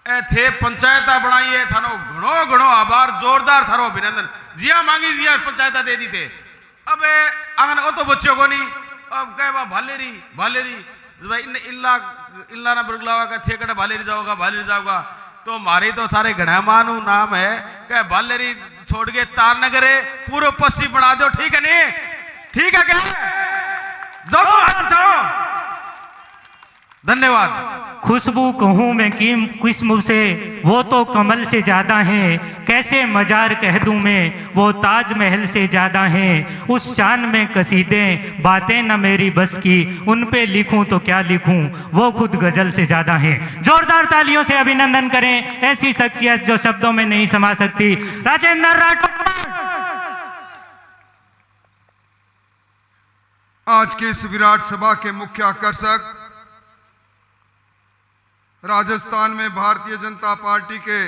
ए थे पंचायत बनाई है थानो घणो घणो आभार जोरदार थारो अभिनंदन जिया मांगी जिया पंचायत दे दी थे अब आंगन ओ तो बच्चों को नहीं अब कहे बा भालेरी भालेरी भाई इल्ला इल्ला ना बरगलावा का थे कड़े भालेरी जाओगा तो मारे तो सारे घणामानु नाम है कहे भालेरी छोड़ के तार नगरे पूर्व पश्चिम बना दो ठीक है नहीं ठीक है क्या धन्यवाद। खुशबू कहूँ मैं किस्म से वो तो कमल से ज़्यादा हैं, कैसे मजार कह दूँ मैं वो ताजमहल से ज़्यादा हैं। उस शान में कसीदे बातें न मेरी बस की, उन पे लिखूँ तो क्या लिखूँ वो खुद गजल से ज़्यादा हैं। जोरदार तालियों से अभिनंदन करें ऐसी शख्सियत जो शब्दों में नहीं समा सकती, राजेंद्र राठौर। आज की इस विराट सभा के मुख्य आकर्षक राजस्थान में भारतीय जनता पार्टी के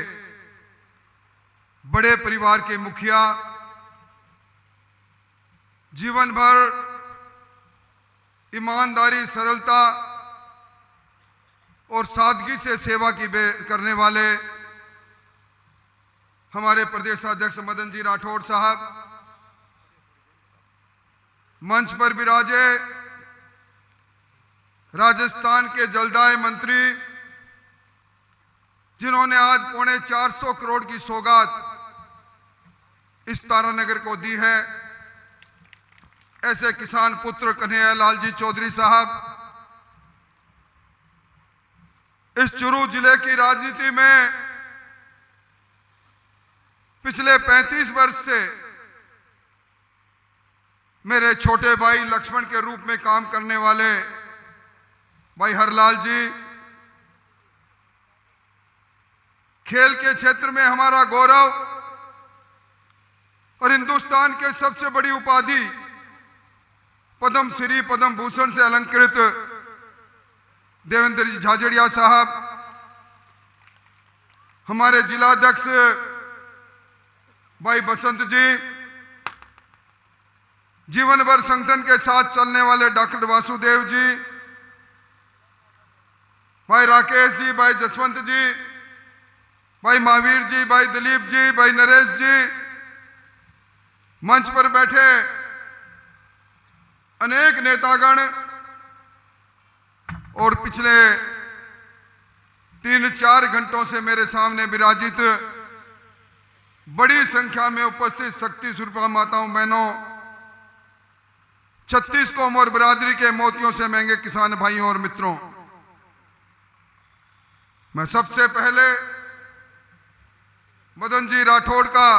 बड़े परिवार के मुखिया, जीवन भर ईमानदारी, सरलता और सादगी से सेवा की करने वाले हमारे प्रदेशाध्यक्ष मदन जी राठौड़ साहब, मंच पर विराजे राजस्थान के जलदाय मंत्री जिन्होंने आज 450 करोड़ की सौगात इस तारानगर को दी है, ऐसे किसान पुत्र कन्हैया लाल जी चौधरी साहब इस चुरू जिले की राजनीति में पिछले 35 वर्ष से मेरे छोटे भाई लक्ष्मण के रूप में काम करने वाले भाई हरलाल जी, खेल के क्षेत्र में हमारा गौरव और हिंदुस्तान के सबसे बड़ी उपाधि पद्म श्री पद्म भूषण से अलंकृत देवेंद्र जी झाझड़िया साहब, हमारे जिलाध्यक्ष भाई बसंत जी, जीवन भर संगठन के साथ चलने वाले डॉक्टर वासुदेव जी, भाई राकेश जी, भाई जसवंत जी, भाई महावीर जी, भाई दिलीप जी, भाई नरेश जी, मंच पर बैठे अनेक नेतागण और पिछले 3-4 घंटों से मेरे सामने विराजित बड़ी संख्या में उपस्थित शक्ति स्वरूपा माताओं, बहनों, 36 कौम और बिरादरी के मोतियों से महंगे किसान भाइयों और मित्रों, मैं सबसे पहले मदन जी राठौड़ का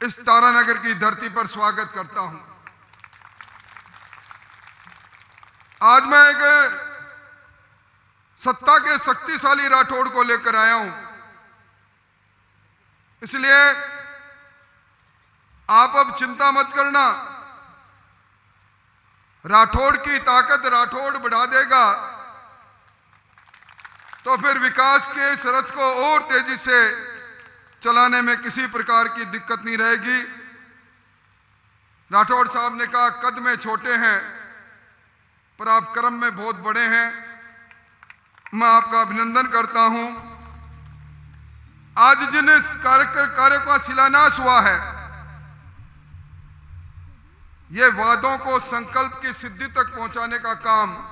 इस तारानगर की धरती पर स्वागत करता हूं। आज मैं एक सत्ता के शक्तिशाली राठौड़ को लेकर आया हूं, इसलिए आप अब चिंता मत करना, राठौड़ की ताकत राठौड़ बढ़ा देगा तो फिर विकास के इस रथ को और तेजी से चलाने में किसी प्रकार की दिक्कत नहीं रहेगी। राठौड़ साहब ने कहा कद में छोटे हैं पर आप कर्म में बहुत बड़े हैं, मैं आपका अभिनंदन करता हूं। आज जिन कार्य का शिलान्यास हुआ है, ये वादों को संकल्प की सिद्धि तक पहुंचाने का काम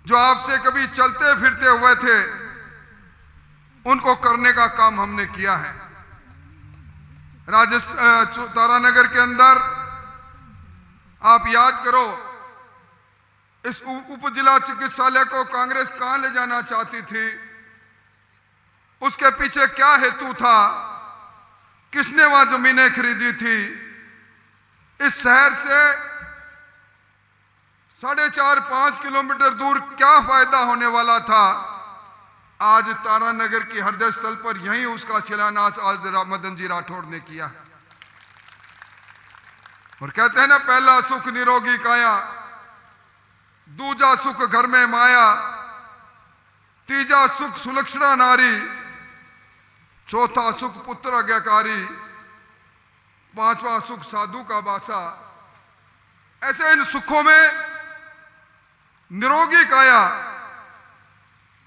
जो आपसे कभी चलते फिरते हुए थे उनको करने का काम हमने किया है। राजस्थान तारानगर के अंदर आप याद करो, इस उप जिला चिकित्सालय को कांग्रेस कहां ले जाना चाहती थी, उसके पीछे क्या हेतु था, किसने वहां जमीनें खरीदी थी। इस शहर से 4.5-5 किलोमीटर दूर क्या फायदा होने वाला था, आज तारानगर की हृदय स्थल पर यहीं उसका शिलान्यास आज मदन जी राठौड़ ने किया है। और कहते हैं ना, पहला सुख निरोगी काया, दूजा सुख घर में माया, तीजा सुख सुलक्षणा नारी, चौथा सुख पुत्र आज्ञाकारी, पांचवा सुख साधु का बासा। ऐसे इन सुखों में निरोगी काया,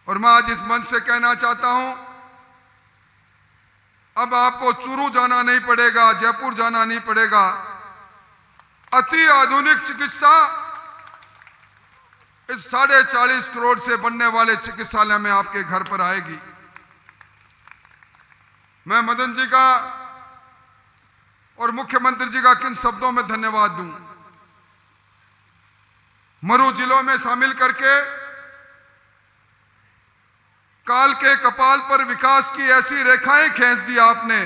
और मैं आज इस मंच से कहना चाहता हूं, अब आपको चूरू जाना नहीं पड़ेगा, जयपुर जाना नहीं पड़ेगा। अति आधुनिक चिकित्सा इस 40.5 करोड़ से बनने वाले चिकित्सालय में आपके घर पर आएगी। मैं मदन जी का और मुख्यमंत्री जी का किन शब्दों में धन्यवाद दूं। मरु जिलों में शामिल करके काल के कपाल पर विकास की ऐसी रेखाएं खींच दी आपने।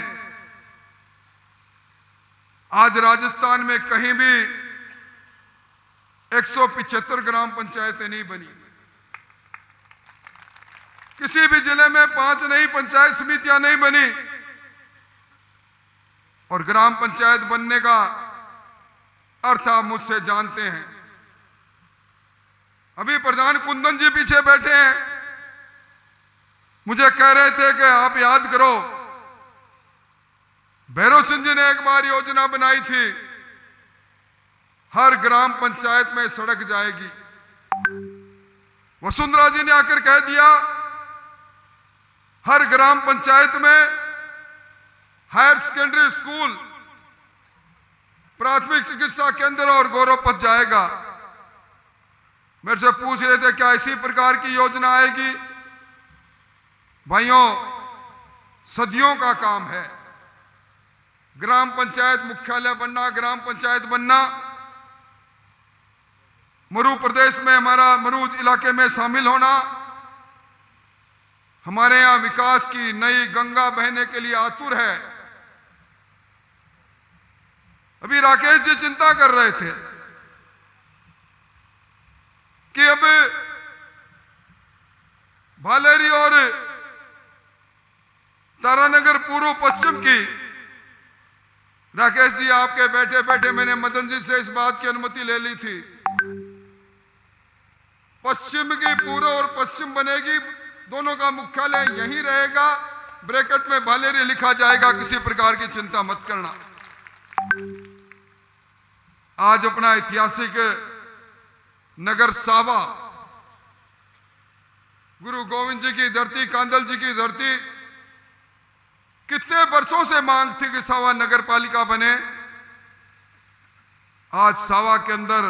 आज राजस्थान में कहीं भी 175 ग्राम पंचायतें नहीं बनी, किसी भी जिले में 5 नई पंचायत समितियां नहीं बनी, और ग्राम पंचायत बनने का अर्थ आप मुझसे जानते हैं। अभी प्रधान कुंदन जी पीछे बैठे हैं, मुझे कह रहे थे कि आप याद करो, भैरव सिंह जी ने एक बार योजना बनाई थी, हर ग्राम पंचायत में सड़क जाएगी। वसुंधरा जी ने आकर कह दिया, हर ग्राम पंचायत में हायर सेकेंडरी स्कूल, प्राथमिक चिकित्सा केंद्र और गौरव पथ जाएगा। मेरे से पूछ रहे थे क्या इसी प्रकार की योजना आएगी? भाइयों, सदियों का काम है ग्राम पंचायत मुख्यालय बनना, ग्राम पंचायत बनना। मरु प्रदेश में, हमारा मरु इलाके में शामिल होना, हमारे यहां विकास की नई गंगा बहने के लिए आतुर है। अभी राकेश जी चिंता कर रहे थे कि अब भालेरी और तारानगर पूर्व पश्चिम की, राकेश जी आपके बैठे बैठे मैंने मदन जी से इस बात की अनुमति ले ली थी, पश्चिम की पूर्व और पश्चिम बनेगी, दोनों का मुख्यालय यहीं रहेगा, ब्रैकेट में भालेरी लिखा जाएगा, किसी प्रकार की चिंता मत करना। आज अपना ऐतिहासिक नगर सावा, गुरु गोविंद जी की धरती, कांदल जी की धरती, कितने वर्षों से मांग थी कि सावा नगर पालिका बने। आज सावा के अंदर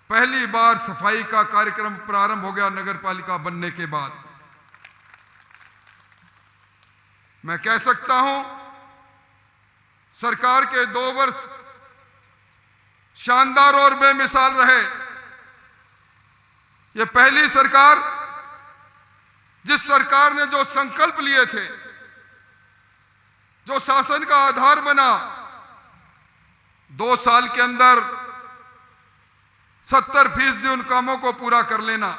पहली बार सफाई का कार्यक्रम प्रारंभ हो गया नगर पालिका बनने के बाद। मैं कह सकता हूं, सरकार के 2 वर्ष शानदार और बेमिसाल रहे। ये पहली सरकार, जिस सरकार ने जो संकल्प लिए थे, जो शासन का आधार बना, 2 साल के अंदर 70% उन कामों को पूरा कर लेना।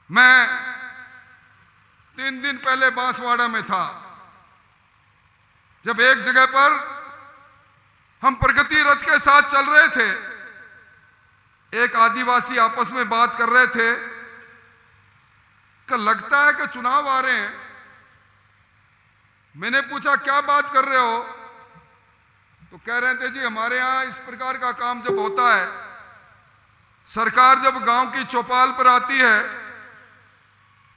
मैं 3 दिन पहले बांसवाड़ा में था, जब एक जगह पर हम प्रगति रथ के साथ चल रहे थे, एक आदिवासी आपस में बात कर रहे थे कि लगता है कि चुनाव आ रहे हैं। मैंने पूछा क्या बात कर रहे हो? तो कह रहे थे जी हमारे यहां इस प्रकार का काम जब होता है, सरकार जब गांव की चौपाल पर आती है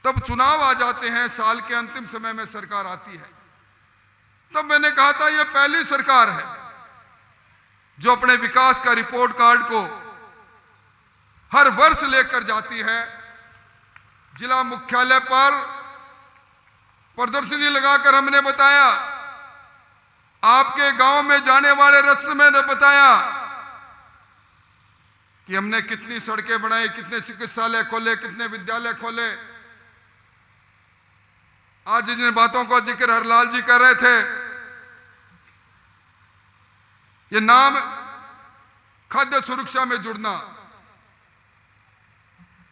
तब चुनाव आ जाते हैं, साल के अंतिम समय में सरकार आती है। तब मैंने कहा था यह पहली सरकार है जो अपने विकास का रिपोर्ट कार्ड को हर वर्ष लेकर जाती है, जिला मुख्यालय पर प्रदर्शनी लगाकर हमने बताया, आपके गांव में जाने वाले रथ से मैंने बताया कि हमने कितनी सड़कें बनाई, कितने चिकित्सालय खोले, कितने विद्यालय खोले। आज जिन बातों का जिक्र हरलाल जी कर रहे थे, ये नाम खाद्य सुरक्षा में जुड़ना,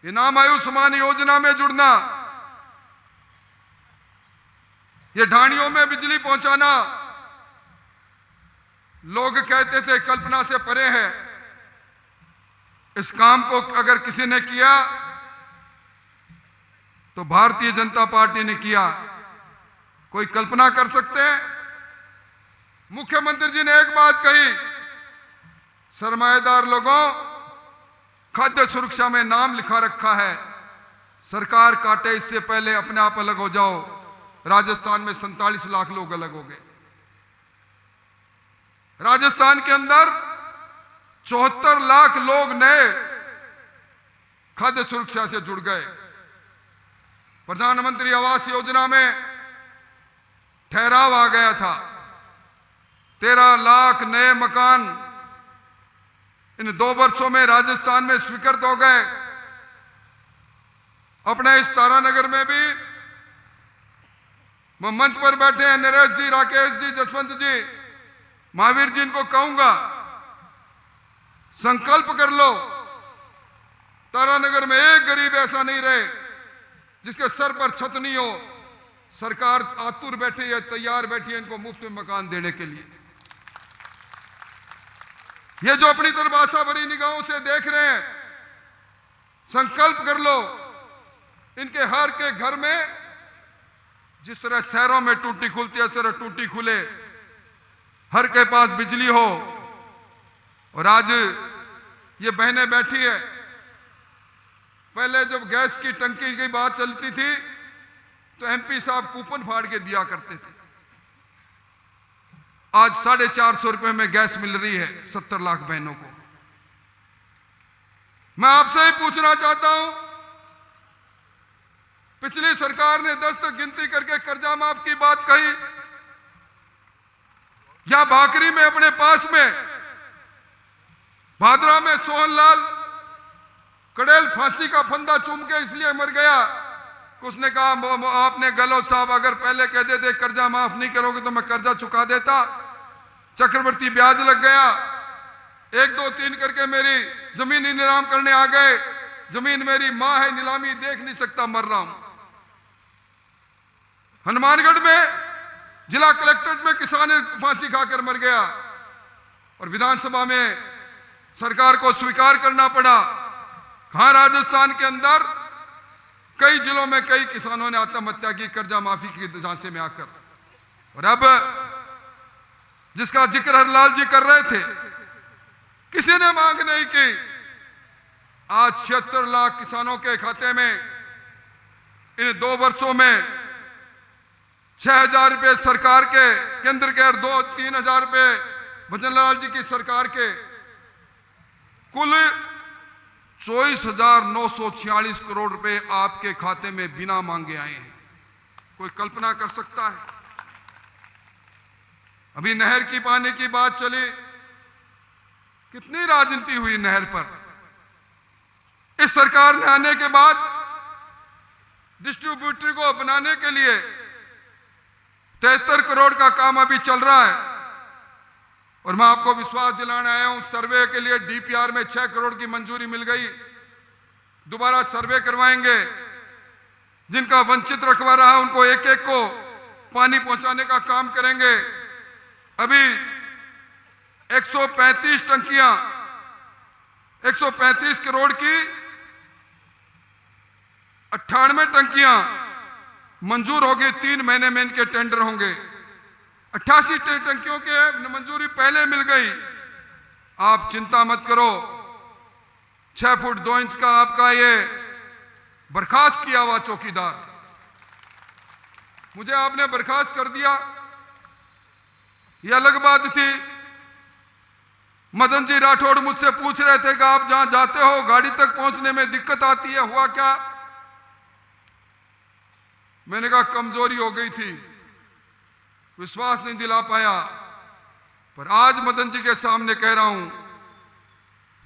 ये नाम आयुष्मान योजना में जुड़ना, ये ढाणियों में बिजली पहुंचाना, लोग कहते थे कल्पना से परे है। इस काम को अगर किसी ने किया तो भारतीय जनता पार्टी ने किया। कोई कल्पना कर सकते हैं? मुख्यमंत्री जी ने एक बात कही, सरमाएदार लोगों, खाद्य सुरक्षा में नाम लिखा रखा है, सरकार काटे इससे पहले अपने आप अलग हो जाओ। राजस्थान में 47 लाख लोग अलग हो गए। राजस्थान के अंदर 74 लाख लोग नए खाद्य सुरक्षा से जुड़ गए। प्रधानमंत्री आवास योजना में ठहराव आ गया था। 13 लाख नए मकान इन 2 वर्षों में राजस्थान में स्वीकृत हो गए। अपने इस तारानगर में भी मंच पर बैठे हैं नरेश जी, राकेश जी, जसवंत जी, महावीर जी, इनको कहूंगा संकल्प कर लो, तारानगर में एक गरीब ऐसा नहीं रहे जिसके सर पर छत नहीं हो। सरकार आतुर बैठी है, तैयार बैठी है इनको मुफ्त में मकान देने के लिए। ये जो अपनी तरफ आशा भरी निगाहों से देख रहे हैं, संकल्प कर लो इनके हर के घर में जिस तरह शहरों में टूटी खुलती है उस तरह टूटी खुले, हर के पास बिजली हो। और आज ये बहनें बैठी है, पहले जब गैस की टंकी की बात चलती थी तो एमपी साहब कूपन फाड़ के दिया करते थे। आज 450 रुपए में गैस मिल रही है 70 लाख बहनों को। मैं आपसे ही पूछना चाहता हूं, पिछली सरकार ने 10 तक गिनती करके कर्जा माफ की बात कही, या भाकरी में अपने पास में भादरा में सोहनलाल कड़ेल फांसी का फंदा चूम के इसलिए मर गया, उसने कहा आपने गहलोत साहब अगर पहले कह देते कर्जा माफ नहीं करोगे तो मैं कर्जा चुका देता। चक्रवर्ती ब्याज लग गया, 1 2 3 करके मेरी जमीन नीलाम करने आ गए। जमीन मेरी मां है, नीलामी देख नहीं सकता, मर रहा हूं। हनुमानगढ़ में जिला कलेक्ट्रेट में किसान फांसी खाकर मर गया और विधानसभा में सरकार को स्वीकार करना पड़ा। कहां राजस्थान के अंदर कई जिलों में कई किसानों ने आत्महत्या की कर्जा माफी की झांसे में आकर। और अब जिसका जिक्र हरलाल जी कर रहे थे, किसी ने मांग नहीं की। आज 76 लाख किसानों के खाते में इन 2 वर्षों में 6,000 रुपए सरकार के, केंद्र के, और 2-3 रुपए भजनलाल जी की सरकार के, कुल 24,946 करोड़ रुपए आपके खाते में बिना मांगे आए हैं। कोई कल्पना कर सकता है? अभी नहर की पानी की बात चली, कितनी राजनीति हुई नहर पर। इस सरकार ने आने के बाद डिस्ट्रीब्यूटर को बनाने के लिए 73 करोड़ का काम अभी चल रहा है। और मैं आपको विश्वास दिलाने आया हूं, सर्वे के लिए डीपीआर में 6 करोड़ की मंजूरी मिल गई। दोबारा सर्वे करवाएंगे, जिनका वंचित रखवा रहा है उनको एक एक को पानी पहुंचाने का काम करेंगे। अभी 135 टंकियां 135 करोड़ की 98 टंकियां मंजूर होगी। 3 महीने में इनके टेंडर होंगे। 88 टंकियों के मंजूरी पहले मिल गई। आप चिंता मत करो, 6 फुट 2 इंच का आपका ये बर्खास्त किया हुआ चौकीदार, मुझे आपने बर्खास्त कर दिया, ये अलग बात थी। मदन जी राठौड़ मुझसे पूछ रहे थे कि आप जहां जाते हो गाड़ी तक पहुंचने में दिक्कत आती है, हुआ क्या? मैंने कहा कमजोरी हो गई थी, विश्वास नहीं दिला पाया। पर आज मदन जी के सामने कह रहा हूं,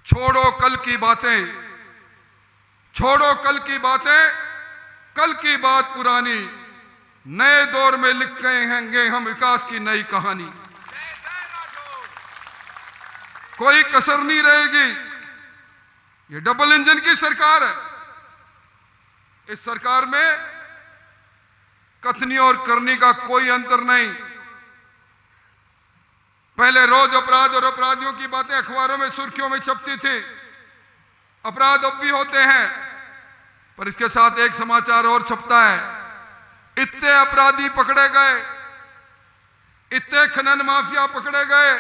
छोड़ो कल की बातें, छोड़ो कल की बातें, कल की बात पुरानी, नए दौर में लिख गए हैं हम विकास की नई कहानी। कोई कसर नहीं रहेगी। ये डबल इंजन की सरकार है। इस सरकार में कथनी और करनी का कोई अंतर नहीं। पहले रोज अपराध और अपराधियों की बातें अखबारों में सुर्खियों में छपती थी। अपराध अब भी होते हैं, पर इसके साथ एक समाचार और छपता है, इतने अपराधी पकड़े गए, इतने खनन माफिया पकड़े गए।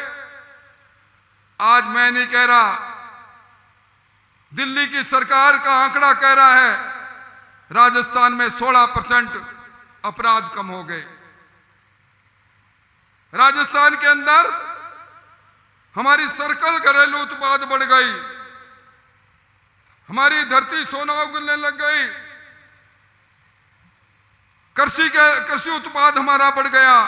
आज मैं नहीं कह रहा, दिल्ली की सरकार का आंकड़ा कह रहा है राजस्थान में 16% अपराध कम हो गए। राजस्थान के अंदर हमारी सर्कल घरेलू उत्पाद बढ़ गई, हमारी धरती सोना उगलने लग गई, कृषि उत्पाद हमारा बढ़ गया,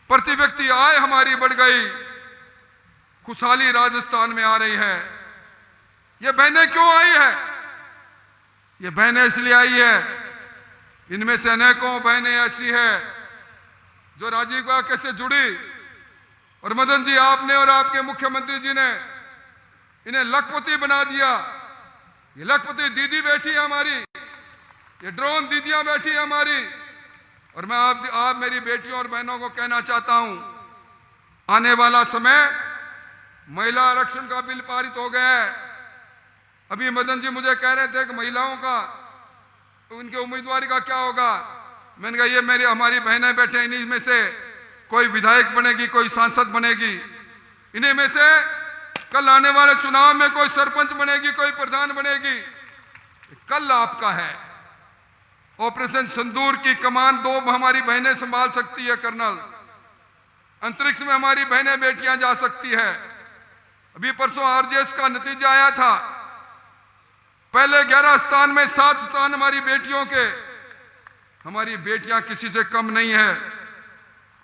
प्रति व्यक्ति आय हमारी बढ़ गई, खुशहाली राजस्थान में आ रही है। ये बहनें क्यों आई है? ये बहनें इसलिए आई है, इनमें से अनेकों बहनें ऐसी है जो राजीव गांधी से जुड़ी, और मदन जी आपने और आपके मुख्यमंत्री जी ने इन्हें लखपति बना दिया। ये लखपति दीदी बैठी है हमारी, ये ड्रोन दीदियां बैठी है हमारी। और मैं आप मेरी बेटियों और बहनों को कहना चाहता हूं, आने वाला समय महिला आरक्षण का बिल पारित हो गया है। अभी मदन जी मुझे कह रहे थे कि महिलाओं का, उनके उम्मीदवारी का क्या होगा। मैंने कहा ये हमारी बहनें बैठे, इन्हीं में से कोई विधायक बनेगी, कोई सांसद बनेगी, इन्हीं में से कल आने वाले चुनाव में कोई सरपंच बनेगी, कोई प्रधान बनेगी। कल आपका है। ऑपरेशन सिंदूर की कमान 2 हमारी बहनें संभाल सकती है कर्नल। अंतरिक्ष में हमारी बहनें बेटियां जा सकती है। अभी परसों आरजेएस का नतीजा आया था, पहले 11 स्थान में 7 स्थान हमारी बेटियों के। हमारी बेटियां किसी से कम नहीं है।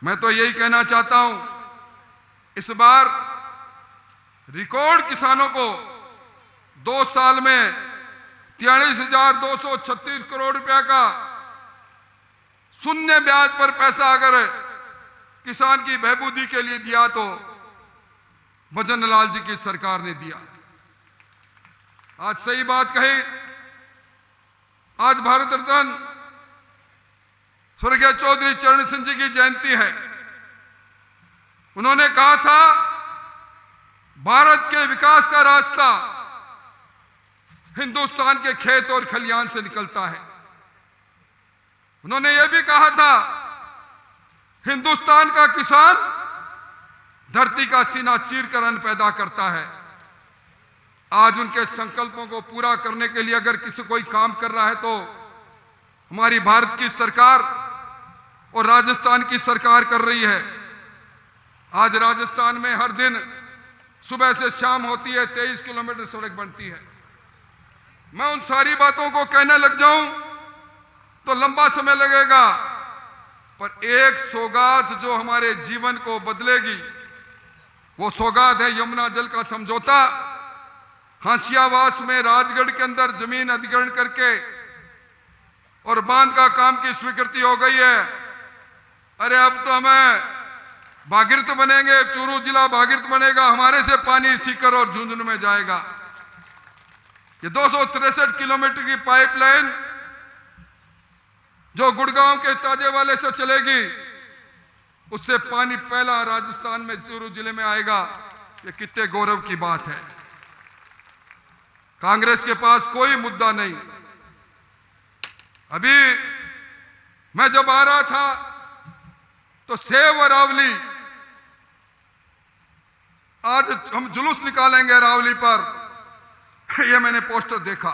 मैं तो यही कहना चाहता हूं, इस बार रिकॉर्ड किसानों को 2 साल में 43,236 करोड़ रुपया का शून्य ब्याज पर पैसा अगर किसान की बहबूदी के लिए दिया तो भजन लाल जी की सरकार ने दिया। आज सही बात कही, आज भारत रत्न स्वर्गीय चौधरी चरण सिंह जी की जयंती है। उन्होंने कहा था भारत के विकास का रास्ता हिंदुस्तान के खेत और खलियान से निकलता है। उन्होंने यह भी कहा था हिंदुस्तान का किसान धरती का सीना चीरकर अन्न पैदा करता है। आज उनके संकल्पों को पूरा करने के लिए अगर कोई काम कर रहा है तो हमारी भारत की सरकार और राजस्थान की सरकार कर रही है। आज राजस्थान में हर दिन सुबह से शाम होती है 23 किलोमीटर सड़क बनती है। मैं उन सारी बातों को कहने लग जाऊं तो लंबा समय लगेगा, पर एक सौगात जो हमारे जीवन को बदलेगी वो सौगात है यमुना जल का समझौता। हांसियावास में राजगढ़ के अंदर जमीन अधिग्रहण करके और बांध का काम की स्वीकृति हो गई है। अरे अब तो हमें भागीरथ बनेंगे, चूरू जिला भागीरथ बनेगा, हमारे से पानी सीकर और झुंझुनू में जाएगा। ये 263 किलोमीटर की पाइपलाइन जो गुड़गांव के ताजेवाले से चलेगी, उससे पानी पहला राजस्थान में चूरू जिले में आएगा। ये कितने गौरव की बात है। कांग्रेस के पास कोई मुद्दा नहीं। अभी मैं जब आ रहा था तो सेव अरावली, आज हम जुलूस निकालेंगे अरावली पर, यह मैंने पोस्टर देखा।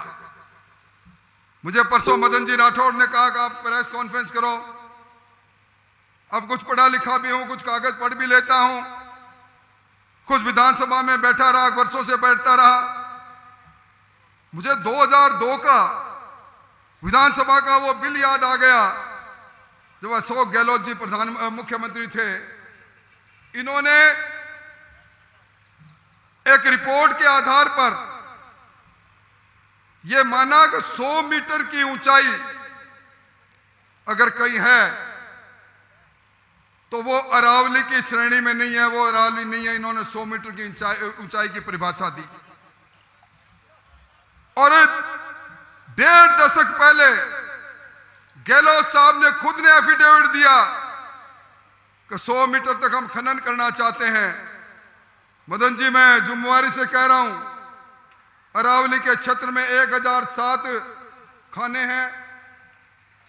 मुझे परसों मदन जी राठौड़ ने कहा कि आप प्रेस कॉन्फ्रेंस करो। अब कुछ पढ़ा लिखा भी हूं, कुछ कागज पढ़ भी लेता हूं, कुछ विधानसभा में बैठा रहा, वर्षों से बैठता रहा। मुझे 2002 का विधानसभा का वो बिल याद आ गया जब अशोक गहलोत जी मुख्यमंत्री थे। इन्होंने एक रिपोर्ट के आधार पर यह माना कि 100 मीटर की ऊंचाई अगर कहीं है तो वो अरावली की श्रेणी में नहीं है, वो अरावली नहीं है। इन्होंने 100 मीटर की ऊंचाई की परिभाषा दी। और 1.5 दशक पहले गहलोत साहब ने खुद ने एफिडेविट दिया कि 100 मीटर तक हम खनन करना चाहते हैं। मदन जी मैं जुम्मेवारी से कह रहा हूं, अरावली के क्षेत्र में 1007 खाने हैं,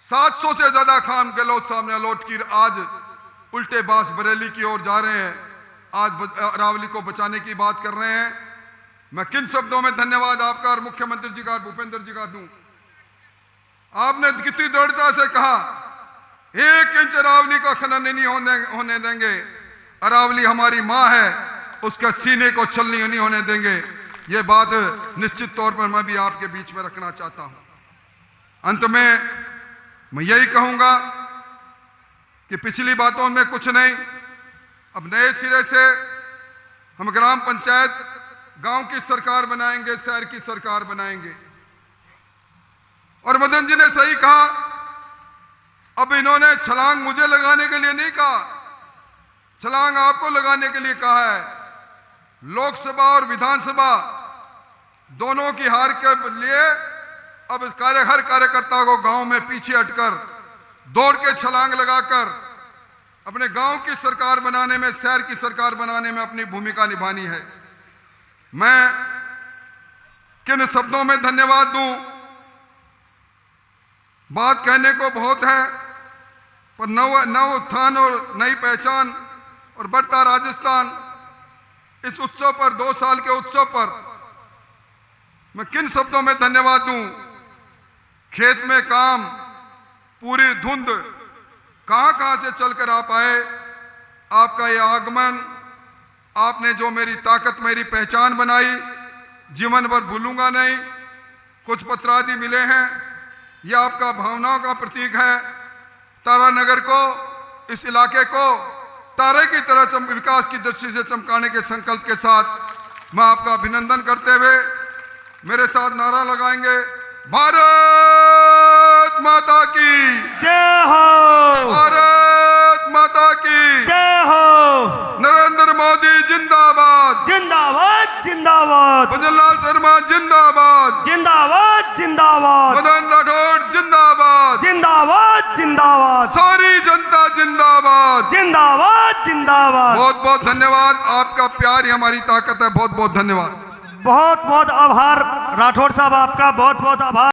700 से ज्यादा खान गहलोत साहब ने अलॉट की। आज उल्टे बांस बरेली की ओर जा रहे हैं, आज अरावली को बचाने की बात कर रहे हैं। मैं किन शब्दों में धन्यवाद आपका और मुख्यमंत्री जी का और भूपेंद्र जी का दूं। आपने कितनी दृढ़ता से कहा 1 इंच अरावली को खनन नहीं होने देंगे, अरावली हमारी मां है, उसका सीने को छलनी नहीं होने देंगे। ये बात निश्चित तौर पर मैं भी आपके बीच में रखना चाहता हूं। अंत में मैं यही कहूंगा कि पिछली बातों में कुछ नहीं, अब नए सिरे से हम ग्राम पंचायत गांव की सरकार बनाएंगे, शहर की सरकार बनाएंगे। और मदन जी ने सही कहा, अब इन्होंने छलांग मुझे लगाने के लिए नहीं कहा, छलांग आपको लगाने के लिए कहा है। लोकसभा और विधानसभा दोनों की हार के लिए अब हर कार्यकर्ता को गांव में पीछे हटकर दौड़ के छलांग लगाकर अपने गांव की सरकार बनाने में, शहर की सरकार बनाने में अपनी भूमिका निभानी है। मैं किन शब्दों में धन्यवाद दूं, बात कहने को बहुत है, पर नव उत्थान और नई पहचान और बढ़ता राजस्थान इस उत्सव पर, 2 साल के उत्सव पर मैं किन शब्दों में धन्यवाद दूं। खेत में काम, पूरी धुंध, कहां से चलकर आप आए, आपका यह आगमन, आपने जो मेरी ताकत, मेरी पहचान बनाई, जीवन भर भूलूंगा नहीं। कुछ पत्र आदि मिले हैं, यह आपका भावनाओं का प्रतीक है। तारानगर को, इस इलाके को तारे की तरह विकास की दृष्टि से चमकाने के संकल्प के साथ मैं आपका अभिनंदन करते हुए मेरे साथ नारा लगाएंगे, भारत माता की जय हो, भारत माता की जय हो, नरेंद्र मोदी जिंदाबाद, जिंदाबाद जिंदाबाद, भजनलाल शर्मा जिंदाबाद, जिंदाबाद जिंदाबाद, मदन राठौड़ जिंदाबाद, जिंदाबाद जिंदाबाद, सारी जनता जिंदाबाद, जिंदाबाद जिंदाबाद। बहुत बहुत धन्यवाद। आपका प्यार ही हमारी ताकत है। बहुत बहुत धन्यवाद। बहुत बहुत आभार राठौड़ साहब, आपका बहुत बहुत आभार।